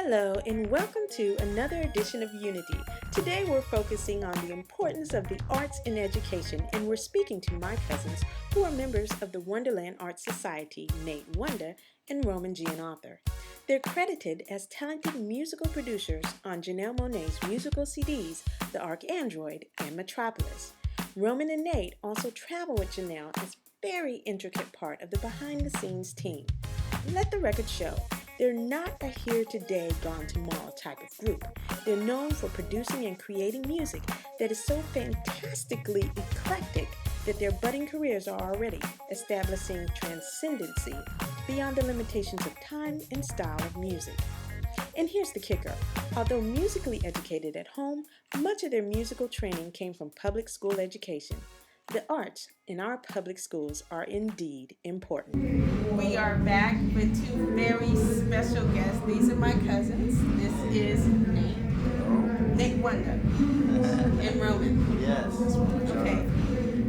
Hello and welcome to another edition of Unity. Today we're focusing on the importance of the arts in education, and we're speaking to my cousins who are members of the Wonderland Art Society, Nate Wonder and Roman G, an author. They're credited as talented musical producers on Janelle Monáe's musical CDs, The Archandroid and Metropolis. Roman and Nate also travel with Janelle as a very intricate part of the behind-the-scenes team. Let the record show. They're not a here today, gone tomorrow type of group. They're known for producing and creating music that is so fantastically eclectic that their budding careers are already establishing transcendency beyond the limitations of time and style of music. And here's the kicker. Although musically educated at home, much of their musical training came from public school education. The arts in our public schools are indeed important. We are back with two very special guests. These are my cousins. This is Nate Wonder, and Roman. Yes. Okay.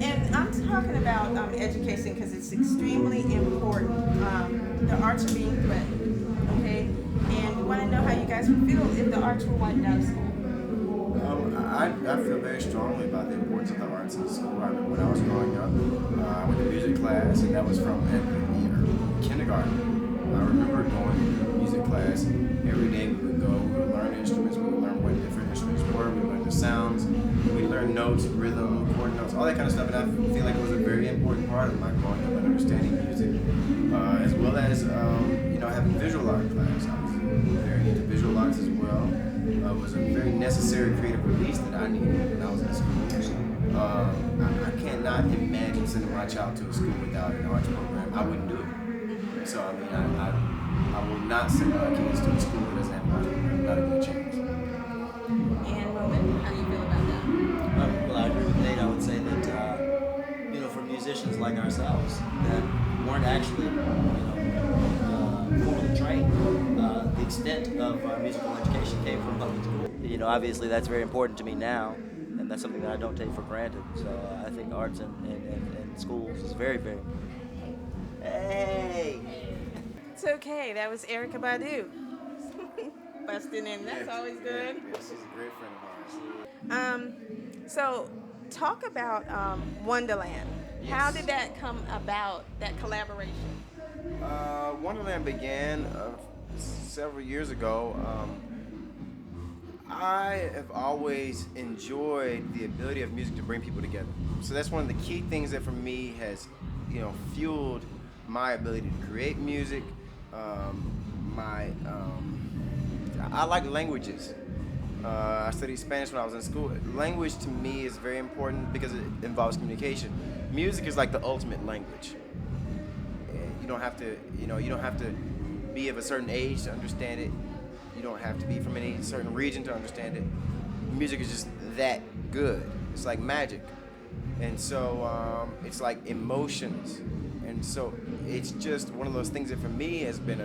And I'm talking about education because it's extremely important. The arts are being threatened. Okay. And we want to know how you guys would feel if the arts were wiped out of school. I feel very strongly about the importance of the arts in school. I remember when I was growing up, I went to music class, and that was from kindergarten. I remember going to music class. Every day we would go, we would learn instruments, we would learn what different instruments were, we would learn the sounds, we would learn notes, rhythm, chord notes, all that kind of stuff. And I feel like it was a very important part of my growing up and understanding music, as well as having visual art class. I was very into visual arts as well. It was a very necessary creative release that I needed when I was in school. I cannot imagine sending my child to a school without an arts program. I wouldn't do it. So I will not send my kids to a school that doesn't have an arts program. Not even a chance. And Roman, how do you feel about that? Well, I agree with Nate. I would say that for musicians like ourselves that weren't actually formally trained, the extent of our musical education came from public school. Obviously that's very important to me now, and that's something that I don't take for granted. So I think arts in schools is very, very important. Hey! It's okay. That was Erykah Badu. Busting in. That's always good. Yeah, she's a great friend of ours. So talk about Wonderland. Yes. How did that come about, that collaboration? Wonderland began several years ago. I have always enjoyed the ability of music to bring people together. So that's one of the key things that for me has, fueled my ability to create music. I like languages. I studied Spanish when I was in school. Language to me is very important because it involves communication. Music is like the ultimate language. You don't have to be of a certain age to understand it. You don't have to be from any certain region to understand it. Music is just that good. It's like magic. And so it's like emotions. And so it's just one of those things that for me has been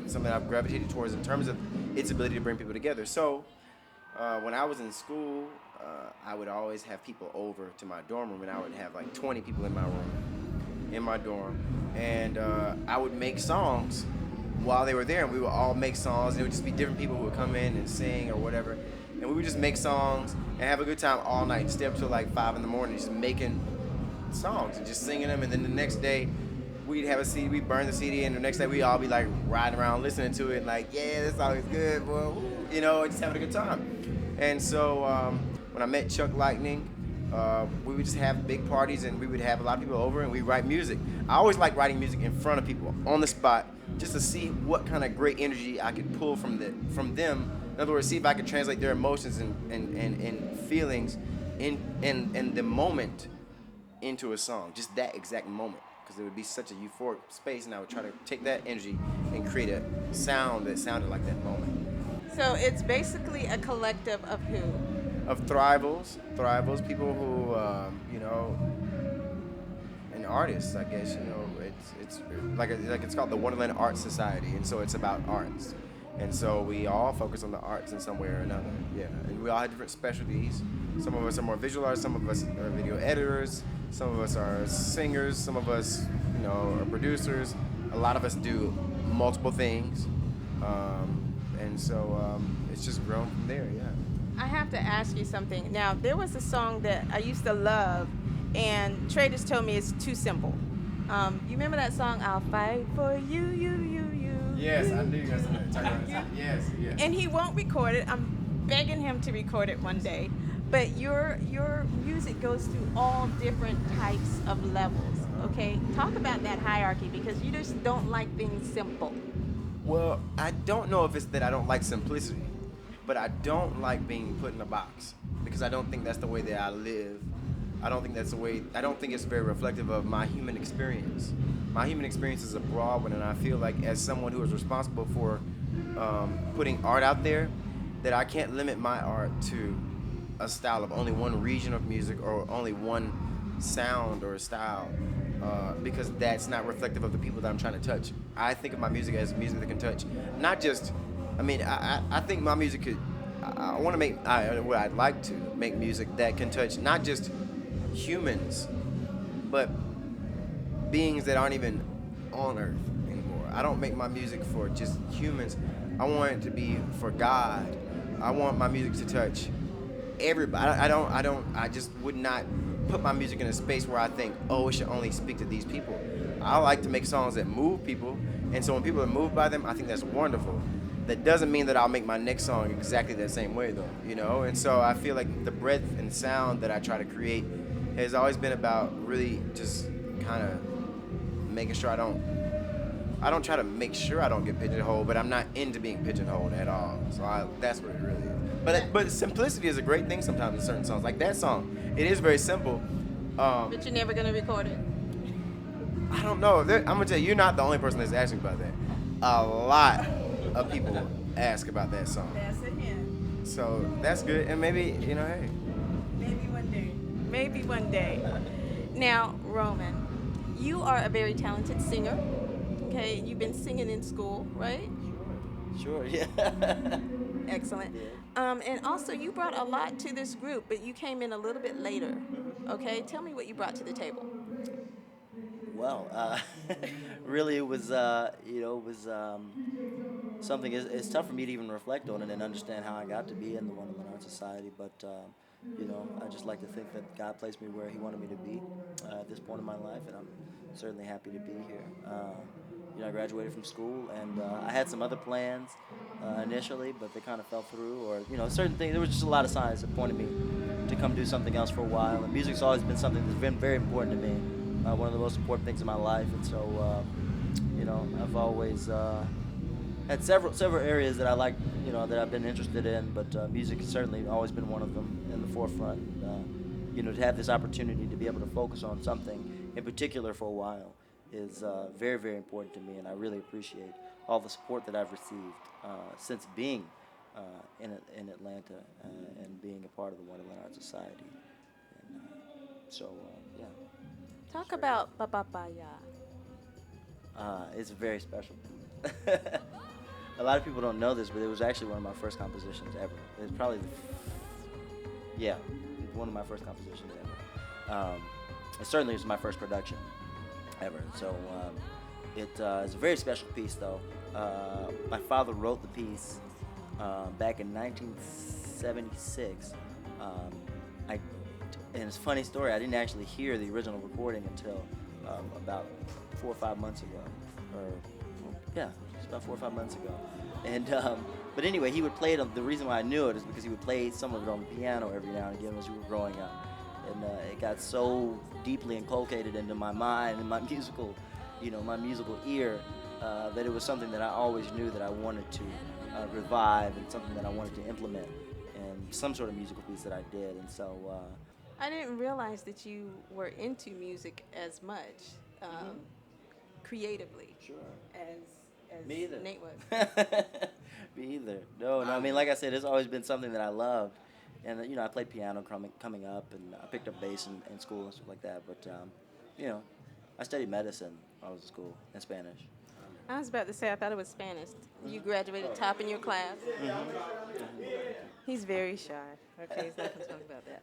something I've gravitated towards in terms of its ability to bring people together. So when I was in school, I would always have people over to my dorm room, and I would have like 20 people in my room, in my dorm. And I would make songs while they were there, and we would all make songs, and it would just be different people who would come in and sing or whatever. And we would just make songs and have a good time all night, stay up till like 5 in the morning, just making songs and just singing them. And then the next day, we'd have a CD, we'd burn the CD, and the next day we'd all be like riding around listening to it, and like, yeah, this song is good, boy, just having a good time. And so when I met Chuck Lightning, we would just have big parties, and we would have a lot of people over, and we'd write music. I always like writing music in front of people, on the spot, just to see what kind of great energy I could pull from them. In other words, see if I could translate their emotions and feelings in the moment into a song, just that exact moment. Because it would be such a euphoric space, and I would try to take that energy and create a sound that sounded like that moment. So it's basically a collective of who? Of thrivals, people who, and artists, I guess, it's like it's called the Wonderland Art Society, and so it's about arts. And so we all focus on the arts in some way or another, yeah. And we all have different specialties. Some of us are more visual artists, some of us are video editors, some of us are singers, some of us, are producers. A lot of us do multiple things. and so it's just grown from there. Yeah. I have to ask you something. Now, there was a song that I used to love, and Trey just told me it's too simple. You remember that song, I'll fight for you, you. Yes, I knew you guys were going to talk about this. Yes, yes. And he won't record it. I'm begging him to record it one day. But your music goes through all different types of levels. Okay, talk about that hierarchy because you just don't like things simple. Well, I don't know if it's that I don't like simplicity, but I don't like being put in a box because I don't think that's the way that I live. I don't think that's the way. I don't think it's very reflective of my human experience. My human experience is a broad one, and I feel like as someone who is responsible for putting art out there, that I can't limit my art to a style of only one region of music or only one sound or style, because that's not reflective of the people that I'm trying to touch. I think of my music as music that can touch, not just. I mean, I think my music could. I want to make. What I'd like to make music that can touch not just humans, but beings that aren't even on Earth anymore. I don't make my music for just humans. I want it to be for God. I want my music to touch everybody. I just would not put my music in a space where I think, oh, it should only speak to these people. I like to make songs that move people, and so when people are moved by them, I think that's wonderful. That doesn't mean that I'll make my next song exactly the same way, though, you know? And so I feel like the breadth and sound that I try to create has always been about really just kind of making sure I don't try to make sure I don't get pigeonholed, but I'm not into being pigeonholed at all. So that's what it really is. But simplicity is a great thing sometimes in certain songs. Like that song, it is very simple. But you're never gonna record it. I don't know. I'm gonna tell you, you're not the only person that's asking about that. A lot of people ask about that song. That's a hint. So that's good, and maybe hey. Maybe one day. Maybe one day. Now, Roman, you are a very talented singer. Okay, you've been singing in school, right? Sure, yeah. Excellent. And also, you brought a lot to this group, but you came in a little bit later. Okay, tell me what you brought to the table. Well, really, it was it was something. It's tough for me to even reflect on it and understand how I got to be in the Wonderland Art Society. But I just like to think that God placed me where He wanted me to be at this point in my life, and I'm certainly happy to be here. I graduated from school, and I had some other plans initially, but they kind of fell through, or certain things. There was just a lot of signs that pointed me to come do something else for a while. And music's always been something that's been very important to me. One of the most important things in my life, and so I've always had several areas that I like, that I've been interested in, but music has certainly always been one of them in the forefront. To have this opportunity to be able to focus on something in particular for a while is very, very important to me, and I really appreciate all the support that I've received since being in Atlanta and being a part of the Wonderland Art Society. And yeah. Talk about Papapaya. It's very special. A lot of people don't know this, but it was actually one of my first compositions ever. It's probably one of my first compositions ever. It certainly was my first production ever. So it's a very special piece, though. My father wrote the piece back in 1976. And it's a funny story. I didn't actually hear the original recording until about 4 or 5 months ago. It's about 4 or 5 months ago. And but anyway, he would play it. The reason why I knew it is because he would play some of it on the piano every now and again as we were growing up. And it got so deeply inculcated into my mind and my musical ear that it was something that I always knew that I wanted to revive, and something that I wanted to implement in some sort of musical piece that I did. And so I didn't realize that you were into music as much creatively. Sure. As Me either. Nate was. Me either. No. I mean, like I said, it's always been something that I loved. And, I played piano coming up, and I picked up bass in school and stuff like that. But, I studied medicine when I was in school, in Spanish. I was about to say, I thought it was Spanish. You graduated top in your class. Mm-hmm. He's very shy. Okay, he's not going to talk about that.